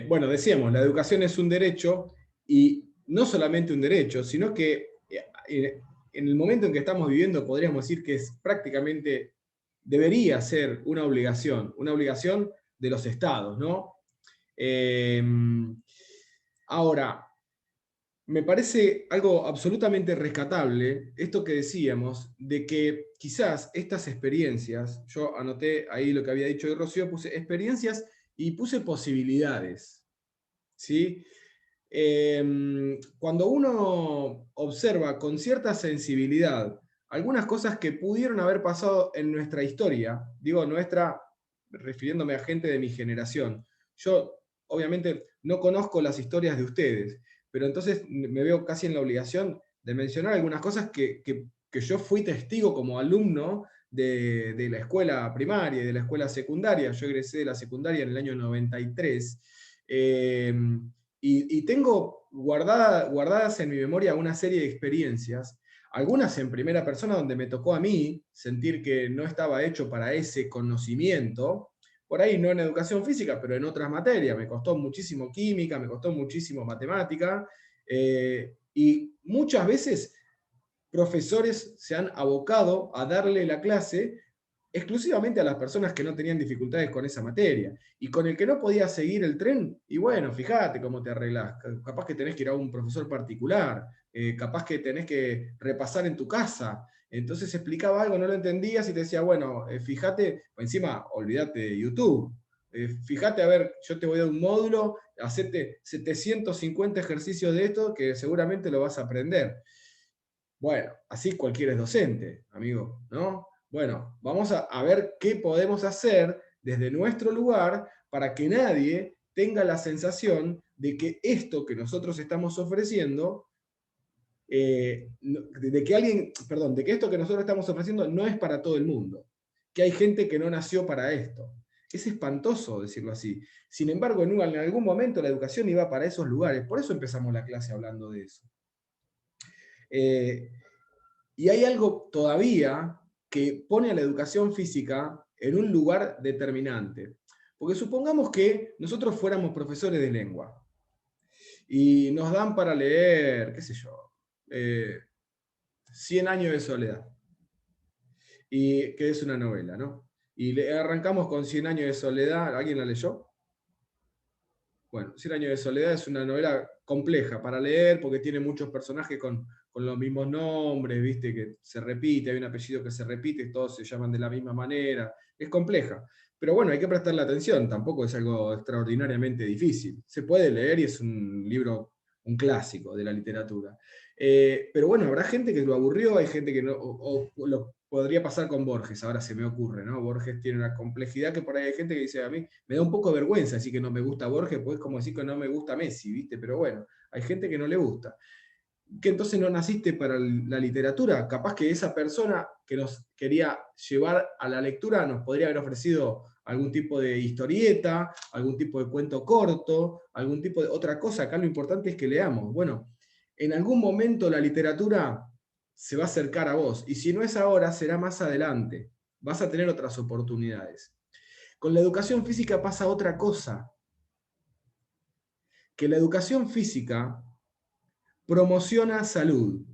Bueno, decíamos, la educación es un derecho, y no solamente un derecho, sino que en el momento en que estamos viviendo podríamos decir que es prácticamente, debería ser una obligación de los estados, ¿no? Eh, Ahora, me parece algo absolutamente rescatable esto que decíamos, de que quizás estas experiencias, yo anoté ahí lo que había dicho de Rocío, puse experiencias y puse posibilidades, ¿sí? Cuando uno observa con cierta sensibilidad algunas cosas que pudieron haber pasado en nuestra historia, digo nuestra, refiriéndome a gente de mi generación, yo obviamente no conozco las historias de ustedes, pero entonces me veo casi en la obligación de mencionar algunas cosas que yo fui testigo como alumno de la escuela primaria y de la escuela secundaria. Yo egresé de la secundaria en el año 93. Eh, y tengo guardadas en mi memoria una serie de experiencias, algunas en primera persona donde me tocó a mí sentir que no estaba hecho para ese conocimiento, por ahí no en educación física, pero en otras materias. Me costó muchísimo química, me costó muchísimo matemática, y muchas veces profesores se han abocado a darle la clase exclusivamente a las personas que no tenían dificultades con esa materia. Y con el que no podía seguir el tren, y bueno, fíjate cómo te arreglás. Capaz que tenés que ir a un profesor particular, capaz que tenés que repasar en tu casa. Entonces explicaba algo, no lo entendías y te decía, bueno, fíjate, encima, olvídate de YouTube. Fíjate, a ver, yo te voy a dar un módulo, hacete 750 ejercicios de esto que seguramente lo vas a aprender. Bueno, así cualquiera es docente, amigo, ¿no? Bueno, vamos a ver qué podemos hacer desde nuestro lugar para que nadie tenga la sensación de que esto que nosotros estamos ofreciendo, de que alguien, perdón, de que esto que nosotros estamos ofreciendo no es para todo el mundo, que hay gente que no nació para esto. Es espantoso decirlo así. Sin embargo, en algún momento la educación iba para esos lugares. Por eso empezamos la clase hablando de eso. Eh, Y hay algo todavía que pone a la educación física en un lugar determinante. Porque supongamos que nosotros fuéramos profesores de lengua y nos dan para leer, qué sé yo, 100 años de soledad, y que es una novela, ¿no? Y arrancamos con 100 años de soledad. ¿Alguien la leyó? Bueno, Cien años de soledad es una novela compleja para leer porque tiene muchos personajes con los mismos nombres, viste, que se repite, hay un apellido que se repite, todos se llaman de la misma manera. Es compleja. Pero bueno, hay que prestarle atención, tampoco es algo extraordinariamente difícil. Se puede leer y es un libro, un clásico de la literatura. Pero bueno, habrá gente que lo aburrió, hay gente que no, o lo podría pasar con Borges, ahora se me ocurre, ¿no? Borges tiene una complejidad que por ahí hay gente que dice, a mí me da un poco de vergüenza decir que no me gusta Borges, pues es como decir que no me gusta Messi, ¿viste? Pero bueno, hay gente que no le gusta. Que entonces no naciste para la literatura. Capaz que esa persona que nos quería llevar a la lectura nos podría haber ofrecido algún tipo de historieta, algún tipo de cuento corto, algún tipo de otra cosa. Acá lo importante es que leamos. Bueno, en algún momento la literatura se va a acercar a vos, y si no es ahora, será más adelante. Vas a tener otras oportunidades. Con la educación física pasa otra cosa, que la educación física promociona salud.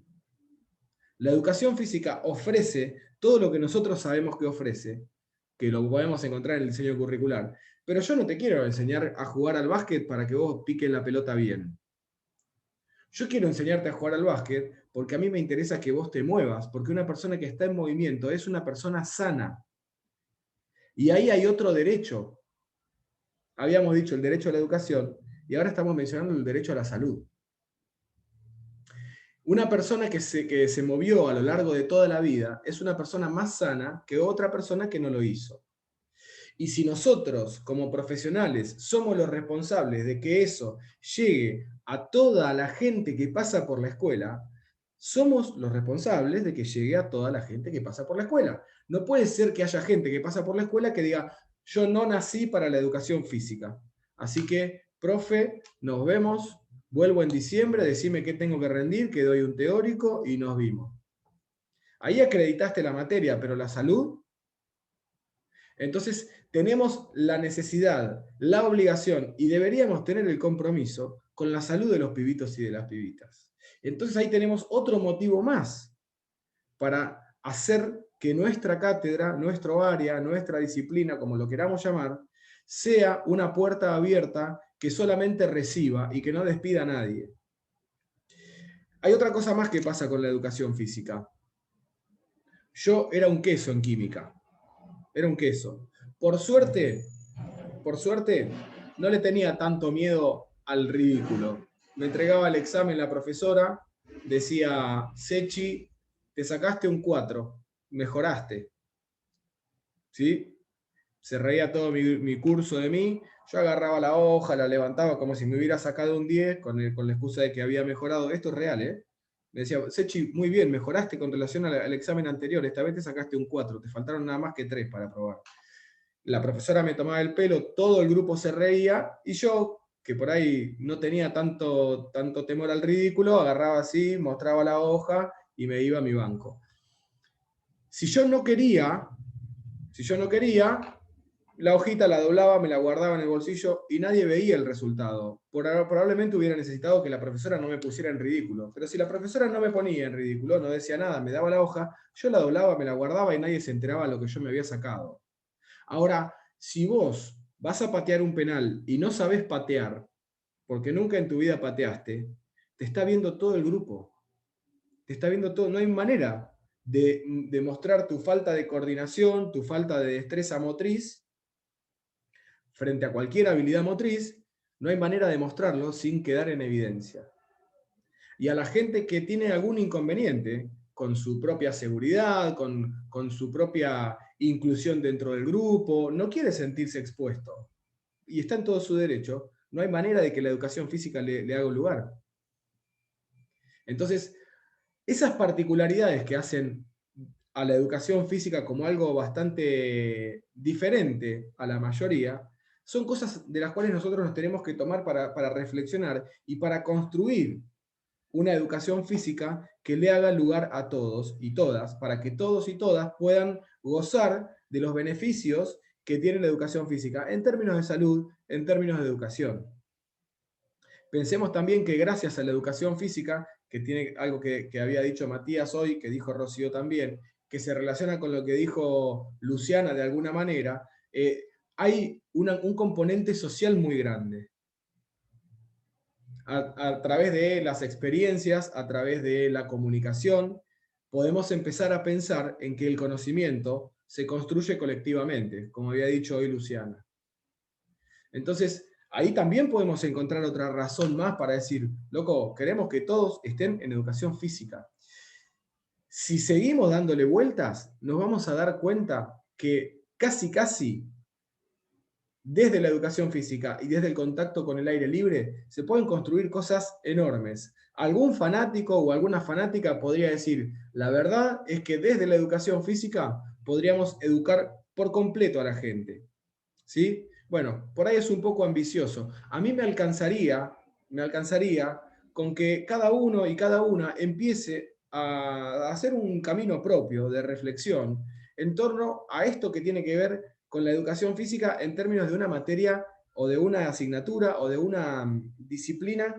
La educación física ofrece todo lo que nosotros sabemos que ofrece, que lo podemos encontrar en el diseño curricular, pero yo no te quiero enseñar a jugar al básquet para que vos piques la pelota bien. Yo quiero enseñarte a jugar al básquet porque a mí me interesa que vos te muevas, porque una persona que está en movimiento es una persona sana. Y ahí hay otro derecho. Habíamos dicho el derecho a la educación y ahora estamos mencionando el derecho a la salud. Una persona que se movió a lo largo de toda la vida es una persona más sana que otra persona que no lo hizo. Y si nosotros, como profesionales, somos los responsables de que eso llegue a toda la gente que pasa por la escuela, somos los responsables de que llegue a toda la gente que pasa por la escuela. No puede ser que haya gente que pasa por la escuela que diga, yo no nací para la educación física. Así que, profe, nos vemos, vuelvo en diciembre, decime qué tengo que rendir, que doy un teórico y nos vimos. Ahí acreditaste la materia, pero la salud. Entonces, tenemos la necesidad, la obligación y deberíamos tener el compromiso con la salud de los pibitos y de las pibitas. Entonces ahí tenemos otro motivo más para hacer que nuestra cátedra, nuestro área, nuestra disciplina, como lo queramos llamar, sea una puerta abierta que solamente reciba y que no despida a nadie. Hay otra cosa más que pasa con la educación física. Yo era un queso en química. Era un queso. Por suerte, no le tenía tanto miedo al ridículo. Me entregaba el examen la profesora, decía, Sechi, te sacaste un 4, mejoraste. ¿Sí? Se reía todo mi curso de mí, yo agarraba la hoja, la levantaba como si me hubiera sacado un 10 con la excusa de que había mejorado. Esto es real, ¿eh? Me decía, Sechi, muy bien, mejoraste con relación al examen anterior, esta vez te sacaste un 4, te faltaron nada más que 3 para aprobar. La profesora me tomaba el pelo, todo el grupo se reía, y yo, que por ahí no tenía tanto temor al ridículo, agarraba así, mostraba la hoja y me iba a mi banco. Si yo no quería, la hojita la doblaba, me la guardaba en el bolsillo y nadie veía el resultado. Probablemente hubiera necesitado que la profesora no me pusiera en ridículo. Pero si la profesora no me ponía en ridículo, no decía nada, me daba la hoja, yo la doblaba, me la guardaba y nadie se enteraba de lo que yo me había sacado. Ahora, si vos vas a patear un penal y no sabés patear, porque nunca en tu vida pateaste, te está viendo todo el grupo. Te está viendo todo. No hay manera de mostrar tu falta de coordinación, tu falta de destreza motriz frente a cualquier habilidad motriz. No hay manera de mostrarlo sin quedar en evidencia. Y a la gente que tiene algún inconveniente con su propia seguridad, con su propia inclusión dentro del grupo, no quiere sentirse expuesto. Y está en todo su derecho. No hay manera de que la educación física le haga un lugar. Entonces, esas particularidades que hacen a la educación física como algo bastante diferente a la mayoría, son cosas de las cuales nosotros nos tenemos que tomar para reflexionar y para construir una educación física que le haga lugar a todos y todas, para que todos y todas puedan gozar de los beneficios que tiene la educación física en términos de salud, en términos de educación. Pensemos también que gracias a la educación física, que tiene algo que había dicho Matías hoy, que dijo Rocío también, que se relaciona con lo que dijo Luciana de alguna manera, hay un componente social muy grande. A través de las experiencias, a través de la comunicación, podemos empezar a pensar en que el conocimiento se construye colectivamente, como había dicho hoy Luciana. Entonces, ahí también podemos encontrar otra razón más para decir, loco, queremos que todos estén en educación física. Si seguimos dándole vueltas, nos vamos a dar cuenta que casi desde la educación física y desde el contacto con el aire libre se pueden construir cosas enormes. Algún fanático o alguna fanática podría decir, la verdad es que desde la educación física podríamos educar por completo a la gente. ¿Sí? Bueno, por ahí es un poco ambicioso. A mí me alcanzaría con que cada uno y cada una empiece a hacer un camino propio de reflexión en torno a esto que tiene que ver con la educación física en términos de una materia o de una asignatura o de una disciplina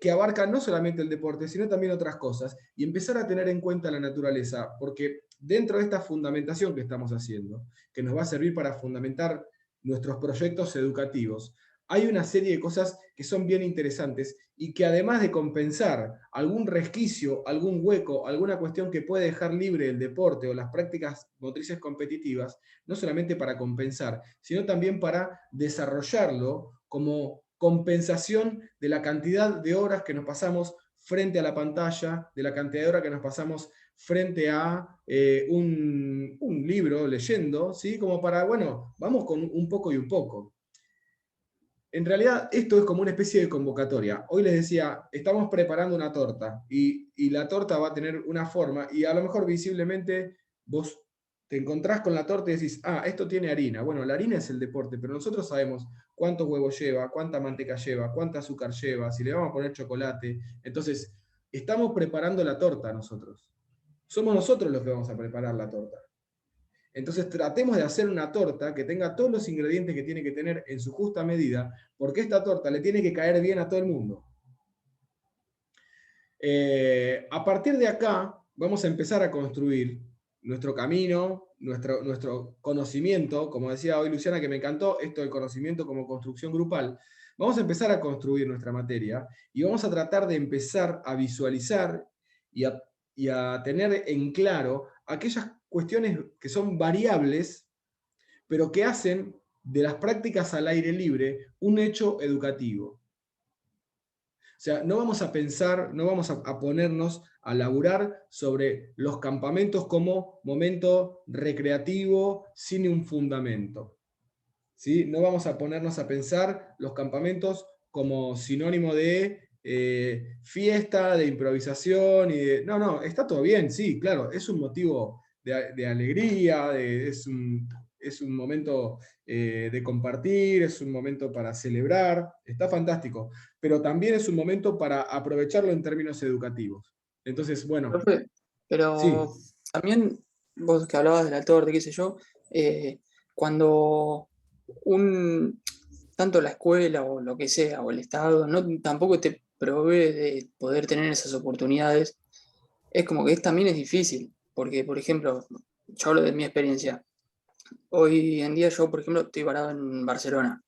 que abarca no solamente el deporte, sino también otras cosas, y empezar a tener en cuenta la naturaleza, porque dentro de esta fundamentación que estamos haciendo, que nos va a servir para fundamentar nuestros proyectos educativos, hay una serie de cosas que son bien interesantes y que además de compensar algún resquicio, algún hueco, alguna cuestión que puede dejar libre el deporte o las prácticas motrices competitivas, no solamente para compensar, sino también para desarrollarlo como compensación de la cantidad de horas que nos pasamos frente a la pantalla, de la cantidad de horas que nos pasamos frente a un libro leyendo, ¿sí? Como para, bueno, vamos con un poco y un poco. En realidad, esto es como una especie de convocatoria. Hoy les decía, estamos preparando una torta y la torta va a tener una forma y a lo mejor visiblemente vos te encontrás con la torta y decís, ah, esto tiene harina. Bueno, la harina es el deporte, pero nosotros sabemos cuántos huevos lleva, cuánta manteca lleva, cuánta azúcar lleva, si le vamos a poner chocolate. Entonces, estamos preparando la torta nosotros. Somos nosotros los que vamos a preparar la torta. Entonces tratemos de hacer una torta que tenga todos los ingredientes que tiene que tener en su justa medida, porque esta torta le tiene que caer bien a todo el mundo. A partir de acá, vamos a empezar a construir nuestro camino, nuestro conocimiento, como decía hoy Luciana, que me encantó esto del conocimiento como construcción grupal. Vamos a empezar a construir nuestra materia y vamos a tratar de empezar a visualizar y a tener en claro aquellas cuestiones que son variables, pero que hacen de las prácticas al aire libre un hecho educativo. O sea, no vamos a pensar, no vamos a ponernos a laburar sobre los campamentos como momento recreativo sin un fundamento. ¿Sí? No vamos a ponernos a pensar los campamentos como sinónimo de fiesta, de improvisación. No, no, está todo bien, sí, claro, es un motivo de alegría, es un momento de compartir, es un momento para celebrar, está fantástico, pero también es un momento para aprovecharlo en términos educativos. Entonces, bueno, Profe, sí, pero también vos que hablabas de la torta, qué sé yo, cuando un, tanto la escuela o lo que sea, o el Estado, no, tampoco te provee de poder tener esas oportunidades, es como que también es difícil, porque, por ejemplo, yo hablo de mi experiencia. Hoy en día yo, por ejemplo, estoy parado en Barcelona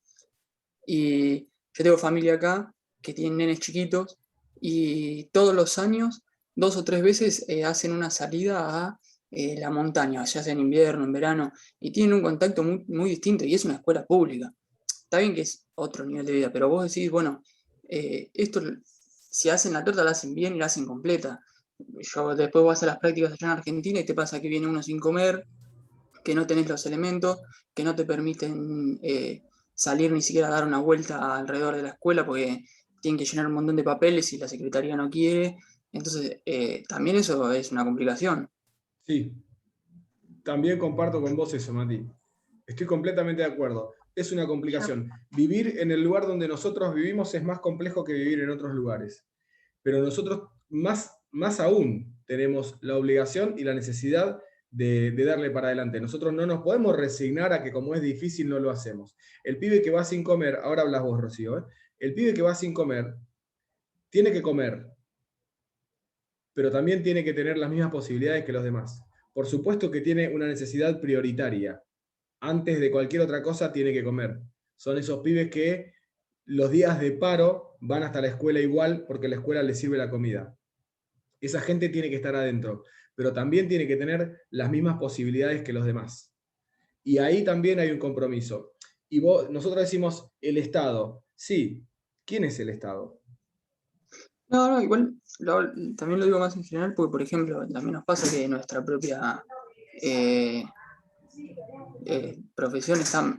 y yo tengo familia acá que tienen nenes chiquitos y todos los años, 2 o 3 veces, hacen una salida a la montaña, ya sea en invierno, en verano, y tienen un contacto muy, muy distinto y es una escuela pública. Está bien que es otro nivel de vida, pero vos decís, bueno, esto, si hacen la torta, la hacen bien y la hacen completa. Yo después vas a las prácticas allá en Argentina y te pasa que viene uno sin comer, que no tenés los elementos, que no te permiten salir ni siquiera a dar una vuelta alrededor de la escuela porque tienen que llenar un montón de papeles y la secretaría no quiere. Entonces, también eso es una complicación. sí, también comparto con vos eso, Mati. Estoy completamente de acuerdo. Es una complicación. Vivir en el lugar donde nosotros vivimos es más complejo que vivir en otros lugares. Pero nosotros más aún tenemos la obligación y la necesidad de darle para adelante. Nosotros no nos podemos resignar a que como es difícil no lo hacemos. El pibe que va sin comer, ahora hablas vos, Rocío, ¿eh? El pibe que va sin comer tiene que comer, pero también tiene que tener las mismas posibilidades que los demás. Por supuesto que tiene una necesidad prioritaria. Antes de cualquier otra cosa tiene que comer. Son esos pibes que los días de paro van hasta la escuela igual porque la escuela les sirve la comida. Esa gente tiene que estar adentro, pero también tiene que tener las mismas posibilidades que los demás. Y ahí también hay un compromiso. Y nosotros decimos el Estado. Sí, ¿quién es el Estado? No, no, igual también lo digo más en general porque, por ejemplo, también nos pasa que nuestra propia eh, profesión está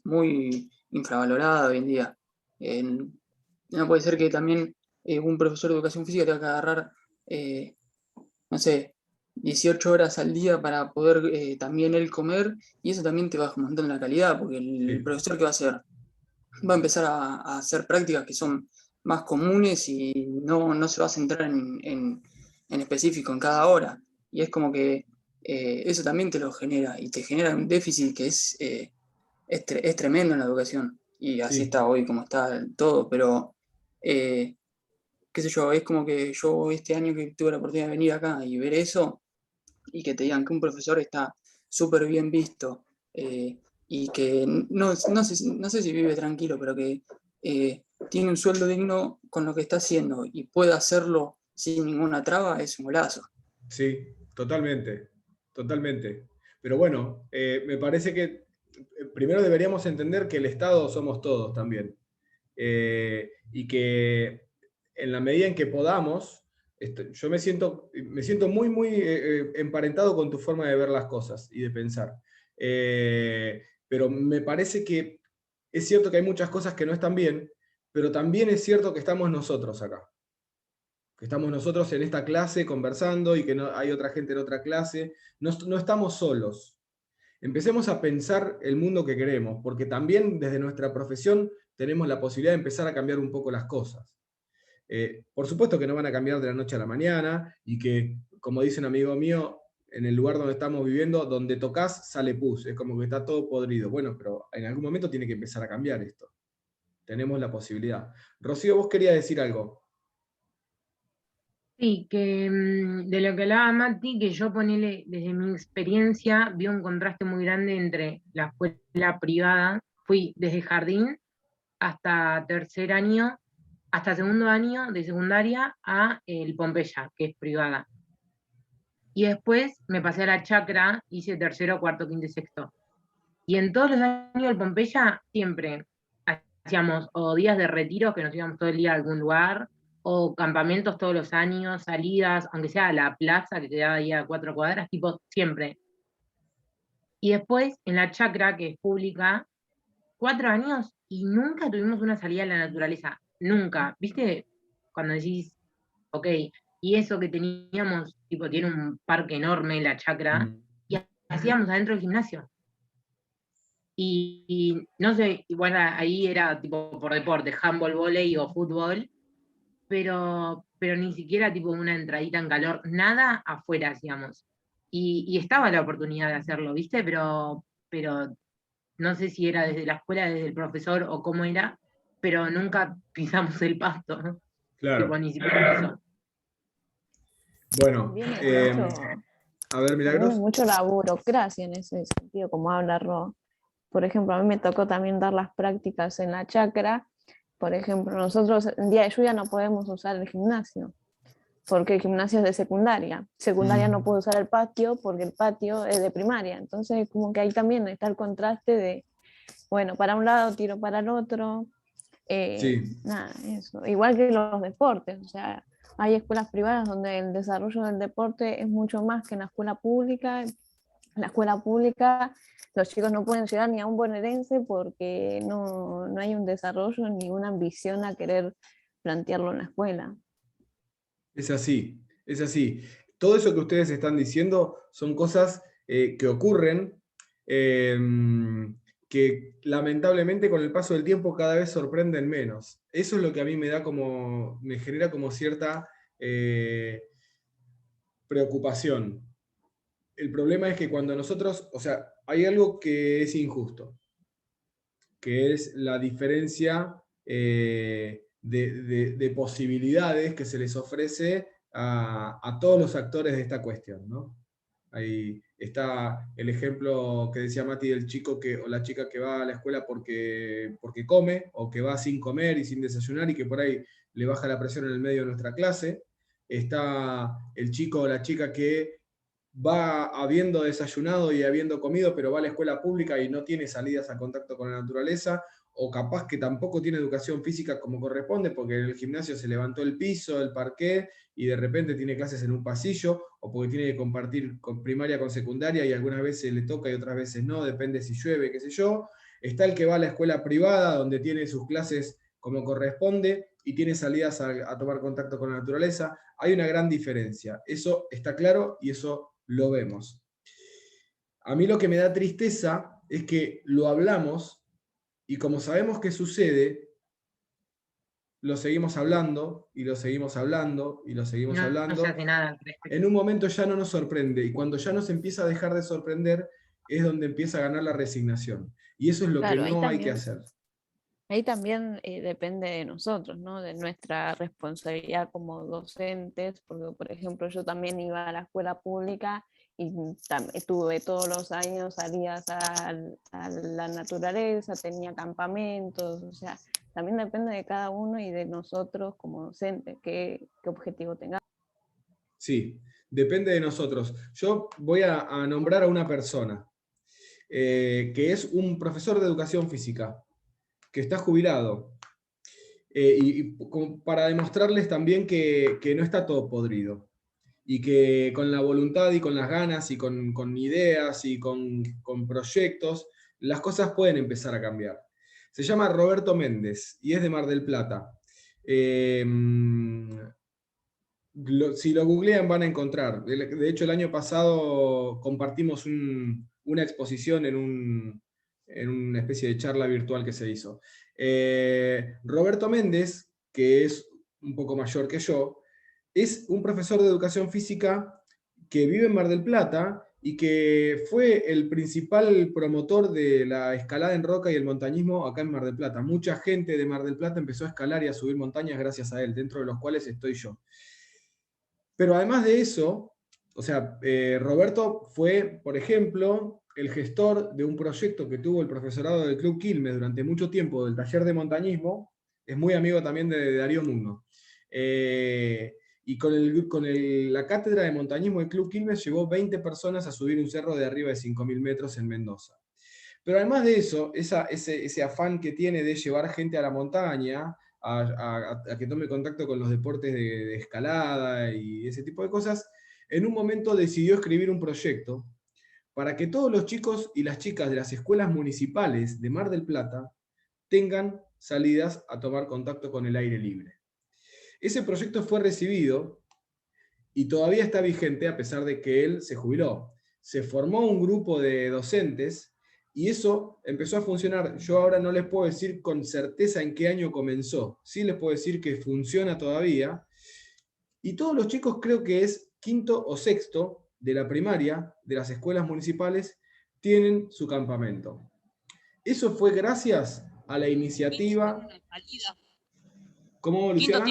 muy infravalorada hoy en día. No puede ser que también un profesor de educación física tenga que agarrar, eh, no sé, 18 horas al día para poder también él comer, y eso también te baja un montón la calidad, porque el Sí, profesor que va a hacer va a empezar a hacer prácticas que son más comunes y no se va a centrar en específico en cada hora. Y es como que eso también te lo genera y te genera un déficit que es tremendo en la educación. Y así sí, está hoy como está todo, pero eh, qué sé yo, es como que yo este año que tuve la oportunidad de venir acá y ver eso y que te digan que un profesor está súper bien visto y que no sé si vive tranquilo, pero que tiene un sueldo digno con lo que está haciendo y puede hacerlo sin ninguna traba, es un golazo. sí, totalmente, totalmente. Pero bueno, me parece que primero deberíamos entender que el Estado somos todos también. Y que en la medida en que podamos, yo me siento muy, muy emparentado con tu forma de ver las cosas y de pensar. Pero me parece que es cierto que hay muchas cosas que no están bien, pero también es cierto que estamos nosotros acá. Que estamos nosotros en esta clase conversando y que no, hay otra gente en otra clase. No, no estamos solos. Empecemos a pensar el mundo que queremos, porque también desde nuestra profesión tenemos la posibilidad de empezar a cambiar un poco las cosas. Por supuesto que no van a cambiar de la noche a la mañana y que, como dice un amigo mío, en el lugar donde estamos viviendo, donde tocas sale pus, es como que está todo podrido. Bueno, pero en algún momento tiene que empezar a cambiar esto. Tenemos la posibilidad. Rocío, vos querías decir algo. Sí, que de lo que hablaba Mati, que yo ponele, desde mi experiencia, vi un contraste muy grande entre la escuela privada, fui desde jardín hasta tercer año, hasta segundo año de secundaria a el Pompeya, que es privada. Y después me pasé a la Chacra, hice tercero, cuarto, quinto y sexto. Y en todos los años del Pompeya siempre hacíamos o días de retiro, que nos íbamos todo el día a algún lugar, o campamentos todos los años, salidas, aunque sea a la plaza que quedaba ahí a 4 cuadras, tipo siempre. Y después en la Chacra, que es pública, 4 años y nunca tuvimos una salida a la naturaleza. Nunca. ¿Viste? Cuando decís, ok, y eso que teníamos, tipo, tiene un parque enorme, la Chacra, Mm. y hacíamos adentro del gimnasio. Y no sé, igual ahí era tipo por deporte, handball, volei o fútbol, pero ni siquiera tipo una entradita en calor, nada afuera hacíamos. Y estaba la oportunidad de hacerlo, ¿viste? Pero no sé si era desde la escuela, desde el profesor o cómo era, pero nunca pisamos el pasto, ¿no? Tipo, Claro. ni siquiera eso. Bueno, También a ver, también es Milagros. mucho la burocracia en ese sentido, como habla Ro. Por ejemplo, a mí me tocó también dar las prácticas en la chacra. Por ejemplo, nosotros en día de lluvia no podemos usar el gimnasio, porque el gimnasio es de secundaria. Secundaria no puede usar el patio porque el patio es de primaria. Entonces, como que ahí también está el contraste de, bueno, para un lado tiro para el otro. Sí, Nada, eso. Igual que los deportes, o sea, hay escuelas privadas donde el desarrollo del deporte es mucho más que en la escuela pública. En la escuela pública los chicos no pueden llegar ni a un bonaerense porque no hay un desarrollo ni una ambición a querer plantearlo en la escuela. es así, es así. Todo eso que ustedes están diciendo son cosas que ocurren, eh, que lamentablemente con el paso del tiempo cada vez sorprenden menos. Eso es lo que a mí me genera como cierta preocupación. El problema es que cuando nosotros, o sea, hay algo que es injusto, que es la diferencia de posibilidades que se les ofrece a todos los actores de esta cuestión, ¿no? Ahí está el ejemplo que decía Mati del chico o la chica que va a la escuela porque come, o que va sin comer y sin desayunar y que por ahí le baja la presión en el medio de nuestra clase. Está el chico o la chica que va habiendo desayunado y habiendo comido, pero va a la escuela pública y no tiene salidas a contacto con la naturaleza, o capaz que tampoco tiene educación física como corresponde, porque en el gimnasio se levantó el piso, el parqué, y de repente tiene clases en un pasillo, o porque tiene que compartir con primaria con secundaria y algunas veces le toca y otras veces no, depende si llueve, qué sé yo. Está el que va a la escuela privada, donde tiene sus clases como corresponde y tiene salidas a tomar contacto con la naturaleza. Hay una gran diferencia, eso está claro y eso lo vemos. A mí lo que me da tristeza es que lo hablamos y como sabemos que sucede, lo seguimos hablando y lo seguimos hablando y lo seguimos No se hablando. hace nada al respecto. En un momento ya no nos sorprende y cuando ya nos empieza a dejar de sorprender es donde empieza a ganar la resignación. Y eso es lo que Claro, no hay que hacer. ahí también depende de nosotros, ¿no? De nuestra responsabilidad como docentes, porque por ejemplo yo también iba a la escuela pública y estuve todos los años, salías a la naturaleza, tenía campamentos, o sea, también depende de cada uno y de nosotros como docentes, qué objetivo tengamos. Sí, depende de nosotros. Yo voy a nombrar a una persona que es un profesor de educación física, que está jubilado. Para demostrarles también que no está todo podrido. Y que con la voluntad y con las ganas y con ideas y con proyectos, las cosas pueden empezar a cambiar. Se llama Roberto Méndez y es de Mar del Plata. Si lo googlean van a encontrar. De hecho, el año pasado compartimos una exposición en una especie de charla virtual que se hizo. Roberto Méndez, que es un poco mayor que yo, es un profesor de educación física que vive en Mar del Plata y que fue el principal promotor de la escalada en roca y el montañismo acá en Mar del Plata. Mucha gente de Mar del Plata empezó a escalar y a subir montañas gracias a él, dentro de los cuales estoy yo. Pero además de eso, o sea, Roberto fue, por ejemplo, el gestor de un proyecto que tuvo el profesorado del Club Quilmes durante mucho tiempo, del taller de montañismo. Es muy amigo también de Darío Mundo. Y la cátedra de montañismo del Club Quilmes llevó 20 personas a subir un cerro de arriba de 5.000 metros en Mendoza. Pero además de eso, ese afán que tiene de llevar gente a la montaña, a que tome contacto con los deportes de escalada y ese tipo de cosas, en un momento decidió escribir un proyecto para que todos los chicos y las chicas de las escuelas municipales de Mar del Plata tengan salidas a tomar contacto con el aire libre. Ese proyecto fue recibido y todavía está vigente a pesar de que él se jubiló. Se formó un grupo de docentes y eso empezó a funcionar. Yo ahora no les puedo decir con certeza en qué año comenzó. Sí les puedo decir que funciona todavía. Y todos los chicos, creo que es quinto o sexto de la primaria, de las escuelas municipales, tienen su campamento. Eso fue gracias a la iniciativa. ¿Cómo, Luciana?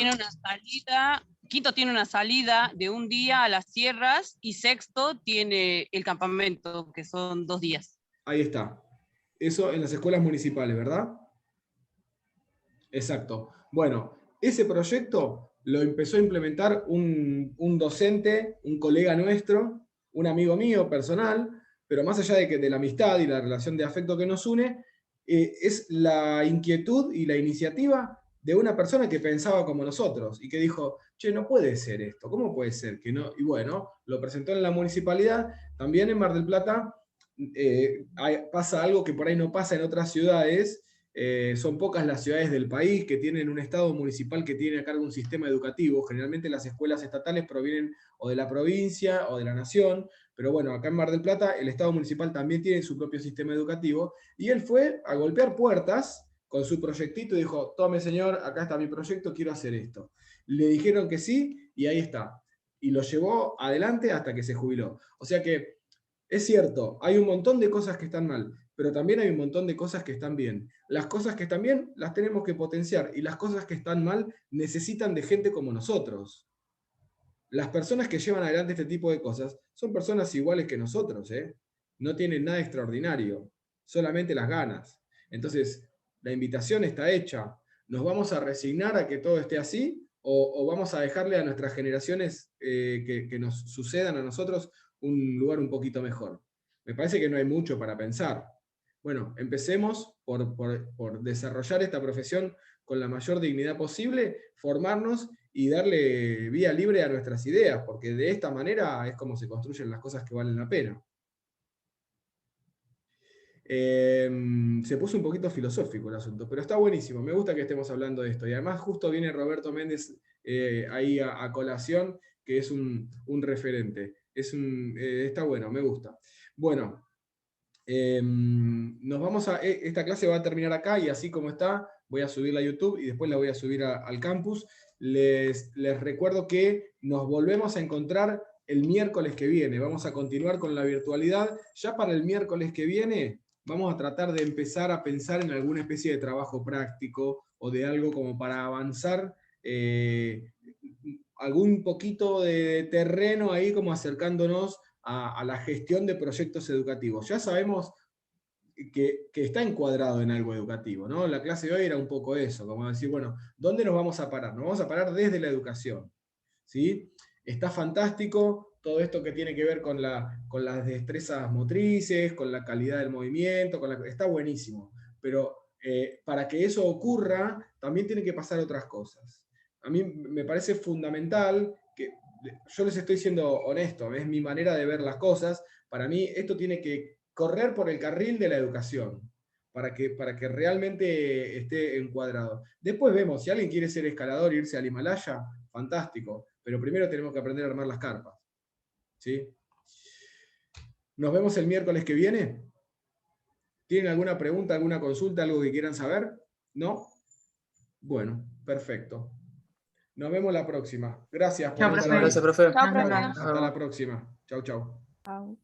Quinto tiene una salida de un día a las sierras y sexto tiene el campamento, que son 2 días. Ahí está. Eso en las escuelas municipales, ¿verdad? Exacto. Bueno, ese proyecto lo empezó a implementar un docente, un colega nuestro, un amigo mío personal, pero más allá de la amistad y la relación de afecto que nos une, es la inquietud y la iniciativa de una persona que pensaba como nosotros y que dijo, che, no puede ser esto, ¿cómo puede ser que no? Y bueno, lo presentó en la municipalidad, también en Mar del Plata. Pasa algo que por ahí no pasa en otras ciudades. Son pocas las ciudades del país que tienen un estado municipal que tiene a cargo un sistema educativo. Generalmente las escuelas estatales provienen o de la provincia o de la nación, pero bueno, acá en Mar del Plata el estado municipal también tiene su propio sistema educativo, y él fue a golpear puertas con su proyectito y dijo, tome señor, acá está mi proyecto, quiero hacer esto. Le dijeron que sí, y ahí está. Y lo llevó adelante hasta que se jubiló. O sea que es cierto, hay un montón de cosas que están mal, pero también hay un montón de cosas que están bien. Las cosas que están bien las tenemos que potenciar, y las cosas que están mal necesitan de gente como nosotros. Las personas que llevan adelante este tipo de cosas son personas iguales que nosotros, ¿eh? No tienen nada extraordinario, solamente las ganas. Entonces, la invitación está hecha. ¿Nos vamos a resignar a que todo esté así? ¿O vamos a dejarle a nuestras generaciones que nos sucedan a nosotros un lugar un poquito mejor? Me parece que no hay mucho para pensar. Bueno, empecemos por desarrollar esta profesión con la mayor dignidad posible, formarnos y darle vía libre a nuestras ideas, porque de esta manera es como se construyen las cosas que valen la pena. Se puso un poquito filosófico el asunto, pero está buenísimo, me gusta que estemos hablando de esto. Y además justo viene Roberto Méndez ahí a colación, que es un referente. Está bueno, me gusta. Bueno, esta clase va a terminar acá, y así como está, voy a subirla a YouTube y después la voy a subir al campus. Les recuerdo que nos volvemos a encontrar el miércoles que viene. Vamos a continuar con la virtualidad. Ya para el miércoles que viene vamos a tratar de empezar a pensar en alguna especie de trabajo práctico o de algo como para avanzar algún poquito de terreno ahí, como acercándonos a la gestión de proyectos educativos. Ya sabemos que está encuadrado en algo educativo, ¿no? La clase de hoy era un poco eso, como decir, bueno, ¿dónde nos vamos a parar? Nos vamos a parar desde la educación, ¿sí? Está fantástico todo esto que tiene que ver con las destrezas motrices, con la calidad del movimiento, está buenísimo, pero para que eso ocurra, también tienen que pasar otras cosas. A mí me parece fundamental que, yo les estoy siendo honesto, es mi manera de ver las cosas. Para mí esto tiene que correr por el carril de la educación, para que realmente esté encuadrado. Después vemos, si alguien quiere ser escalador e irse al Himalaya, fantástico, pero primero tenemos que aprender a armar las carpas. ¿Sí? Nos vemos el miércoles que viene. ¿Tienen alguna pregunta, alguna consulta, algo que quieran saber? ¿No? Bueno, perfecto. Nos vemos la próxima. Gracias por Chao, estar profe. ahí. Gracias, profe. Chao, profe. Hasta la próxima. Chau, chau. Chao.